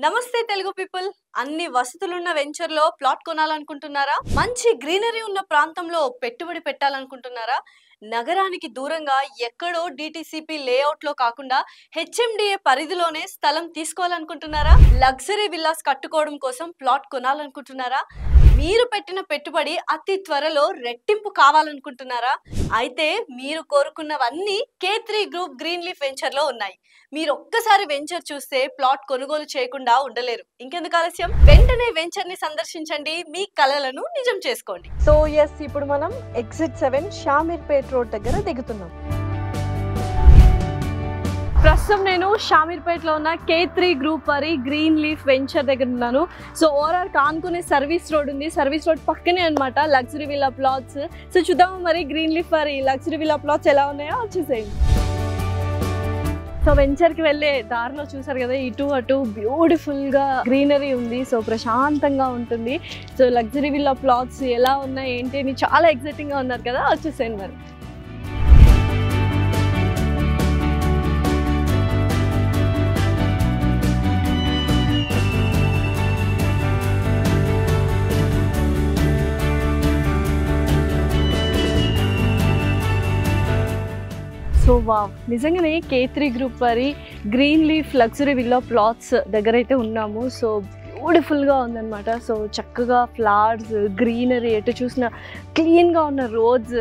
నమస్తే తెలుగు పీపుల్. అన్ని వసతులున్న వెంచర్ లో ప్లాట్ కొనాలనుకుంటున్నారా? మంచి గ్రీనరీ ఉన్న ప్రాంతంలో పెట్టుబడి పెట్టాలనుకుంటున్నారా? నగరానికి దూరంగా ఎక్కడో డిటిసిపి లేఅవుట్ లో కాకుండా హెచ్ఎండిఏ పరిధిలోనే స్థలం తీసుకోవాలనుకుంటున్నారా? లగ్జరీ విల్లాస్ కట్టుకోవడం కోసం ప్లాట్ కొనాలనుకుంటున్నారా? మీరు పెట్టిన పెట్టుబడి అతి త్వరలో రెట్టింపు కావాలనుకుంటున్నారా? అయితే మీరు కోరుకున్నవన్నీ K3 group green Leaf venture లో ఉన్నాయి. మీరు ఒక్కసారి వెంచర్ చూస్తే ప్లాట్ కొనుగోలు చేయకుండా ఉండలేరు. ఇంకెందుకు ఆలస్యం, వెంటనే వెంచర్ ని సందర్శించండి, మీ కలలను నిజం చేసుకోండి. సో ఇప్పుడు మనం ఎగ్జిట్ 7 షామీర్పేట్ రోడ్ దగ్గర దిగుతున్నాం. ప్రస్తుతం నేను షామీర్పేట్లో ఉన్న K3 గ్రూప్ వారి గ్రీన్ లీఫ్ వెంచర్ దగ్గర ఉన్నాను. సో ఓవరాల్ కానుకునే సర్వీస్ రోడ్ ఉంది. సర్వీస్ రోడ్ పక్కనే అనమాట లగ్జరీ విల్లా ప్లాట్స్. సో చూద్దాము మరి గ్రీన్ లీఫ్ వారి లగ్జరీ విల్లా ప్లాట్స్ ఎలా ఉన్నాయో వచ్చేసేయండి. సో వెంచర్కి వెళ్ళే దారిలో చూసారు కదా, ఇటు అటు బ్యూటిఫుల్గా గ్రీనరీ ఉంది. సో ప్రశాంతంగా ఉంటుంది. సో లగ్జరీ విల్లా ప్లాట్స్ ఎలా ఉన్నాయి ఏంటి అని చాలా ఎగ్జైటింగ్గా ఉన్నారు కదా, వచ్చేసేయండి మరి. సో వావ్, నిజంగానే K3 గ్రూప్ వారి green leaf luxury villa plots దగ్గర అయితే ఉన్నాము. సో బ్యూటిఫుల్గా ఉందన్నమాట. సో చక్కగా ఫ్లవర్స్, గ్రీనరీ, ఎటు చూసిన క్లీన్గా ఉన్న రోడ్స్.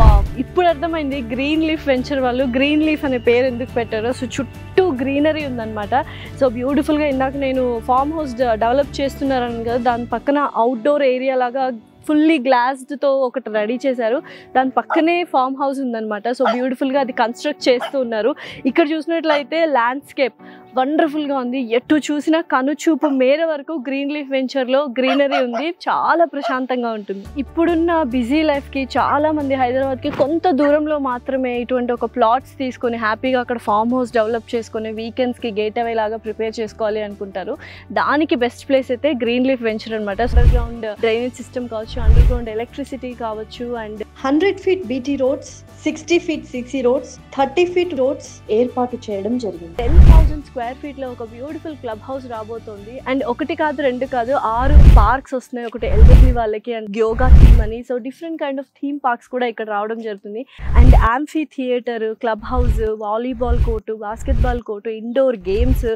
వావ్, ఇప్పుడు అర్థమైంది గ్రీన్ లీఫ్ వెంచర్ వాళ్ళు గ్రీన్ లీఫ్ అనే పేరు ఎందుకు పెట్టారో. సో చుట్టూ గ్రీనరీ ఉందన్నమాట. సో బ్యూటిఫుల్గా ఇందాక నేను ఫామ్ హౌస్ డెవలప్ చేస్తున్నారని కదా, దాని పక్కన అవుట్డోర్ ఏరియా లాగా ఫుల్లీ గ్లాస్డ్తో ఒకటి రెడీ చేశారు. దాని పక్కనే ఫామ్ హౌస్ ఉందన్నమాట. సో బ్యూటిఫుల్గా అది కన్స్ట్రక్ట్ చేస్తూ ఉన్నారు. ఇక్కడ చూసినట్లయితే ల్యాండ్స్కేప్ వండర్ఫుల్గా ఉంది. ఎటు చూసినా కనుచూపు మేర వరకు గ్రీన్ లీఫ్ వెంచర్లో గ్రీనరీ ఉంది. చాలా ప్రశాంతంగా ఉంటుంది. ఇప్పుడున్న బిజీ లైఫ్కి చాలామంది హైదరాబాద్కి కొంత దూరంలో మాత్రమే ఇటువంటి ఒక ప్లాట్స్ తీసుకొని హ్యాపీగా అక్కడ ఫామ్ హౌస్ డెవలప్ చేసుకొని వీకెండ్స్కి గేట్ అవే లాగా ప్రిపేర్ చేసుకోవాలి అనుకుంటారు. దానికి బెస్ట్ ప్లేస్ అయితే గ్రీన్ లీఫ్ వెంచర్ అనమాట. అండర్ గ్రౌండ్ డ్రైనేజ్ సిస్టమ్ కావచ్చు, అండర్ గ్రౌండ్ ఎలక్ట్రిసిటీ కావచ్చు, and 100 feet BT roads, 60 feet CC roads, 30 feet roads ఏర్పాటు చేయడం జరిగింది. 10,000 స్క్వేర్ ఫీట్లో ఒక బ్యూటిఫుల్ క్లబ్ హౌస్ రాబోతోంది. అండ్ ఒకటి కాదు, రెండు కాదు, 6 పార్క్స్ వస్తున్నాయి. ఒకటి ఎల్డర్లీ వాళ్ళకి అండ్ యోగా థీమ్ అని. So different kind of theme parks కూడా ఇక్కడ రావడం జరుగుతుంది. And amphitheatre, club house, volleyball court, basketball court, indoor games,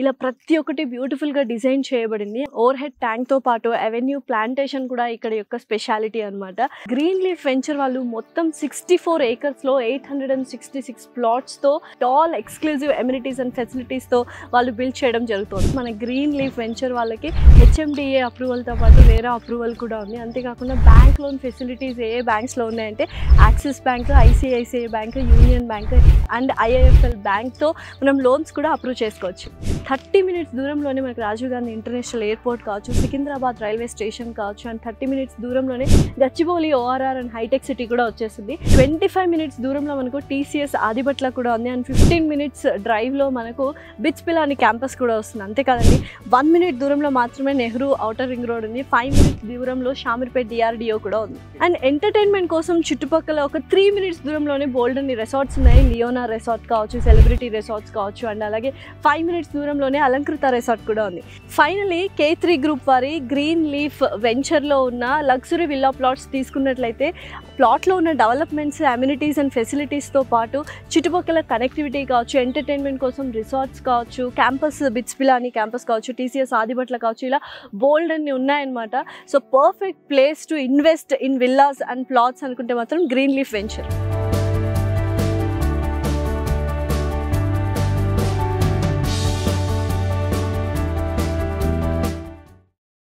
ఇలా ప్రతి ఒక్కటి బ్యూటిఫుల్గా డిజైన్ చేయబడింది. ఓవర్ హెడ్ ట్యాంక్తో పాటు అవెన్యూ ప్లాంటేషన్ కూడా ఇక్కడ యొక్క స్పెషాలిటీ అనమాట. గ్రీన్ లీఫ్ వెంచర్ వాళ్ళు మొత్తం 64 ఏకర్స్లో 866 ప్లాట్స్తో టాల్ ఎక్స్క్లూజివ్ ఎమ్యూనిటీస్ అండ్ ఫెసిలిటీస్తో వాళ్ళు బిల్డ్ చేయడం జరుగుతుంది. మన గ్రీన్ లీఫ్ వెంచర్ వాళ్ళకి హెచ్ఎండిఏ అప్రూవల్తో పాటు వేరే అప్రూవల్ కూడా ఉంది. అంతేకాకుండా బ్యాంక్ లోన్ ఫెసిలిటీస్ ఏ బ్యాంక్స్లో ఉన్నాయంటే Axis Bank, ICICI Bank, Union Bank and IIFL బ్యాంక్తో మనం లోన్స్ కూడా అప్రూవ్ చేసుకోవచ్చు. 30 మినిట్స్ దూరంలోనే మనకి రాజీవ్ గాంధీ ఇంటర్నేషనల్ ఎయిర్పోర్ట్ కావచ్చు, సికింద్రాబాద్ రైల్వే స్టేషన్ కావచ్చు, అండ్ 30 మినిట్స్ దూరంలోనే Gachibowli ORR and Hitec City కూడా వచ్చేసింది. 25 మినిట్స్ దూరంలో మనకు TCS ఆదిబట్ల కూడా ఉంది. అండ్ 15 మినిట్స్ డ్రైవ్లో మనకు బిచ్పిలాని క్యాంపస్ కూడా వస్తుంది. అంతేకాదండి, 1 మినిట్ దూరంలో మాత్రమే నెహ్రూ ఔటర్ రింగ్ రోడ్ ఉంది. 5 మినిట్స్ దూరంలో షామీర్పేట్ DRDO కూడా ఉంది. అండ్ ఎంటర్టైన్మెంట్ కోసం చుట్టుపక్కల ఒక 3 మినిట్స్ దూరంలోనే బోల్డ్ అన్ని రిసార్ట్స్ ఉన్నాయి. లియోనా రిసార్ట్ కావచ్చు, సెలబ్రిటీ రిసార్ట్స్ కావచ్చు, అండ్ అలాగే 5 మినిట్స్ దూరంలోనే అలంకృత రిసార్ట్ కూడా ఉంది. ఫైనలీ K3 గ్రూప్ వారి గ్రీన్ లీఫ్ వెంచర్లో ఉన్న లగ్జరీ విల్లా ప్లాట్స్ తీసుకున్నట్లయితే ప్లాట్లో ఉన్న డెవలప్మెంట్స్, అమ్యూనిటీస్ అండ్ ఫెసిలిటీస్తో పాటు చుట్టుపక్కల కనెక్టివిటీ కావచ్చు, ఎంటర్టైన్మెంట్ కోసం రిసార్ట్స్ కావచ్చు, క్యాంపస్ బిచ్పిలాని క్యాంపస్ కావచ్చు, TCS ఆదిబట్ల కావచ్చు, ఇలా బోల్డ్ అన్ని ఉన్నాయన్నమాట. So perfect place to invest in villas and plots అనుకుంటే మాత్రం గ్రీన్ లీఫ్ వెంచర్.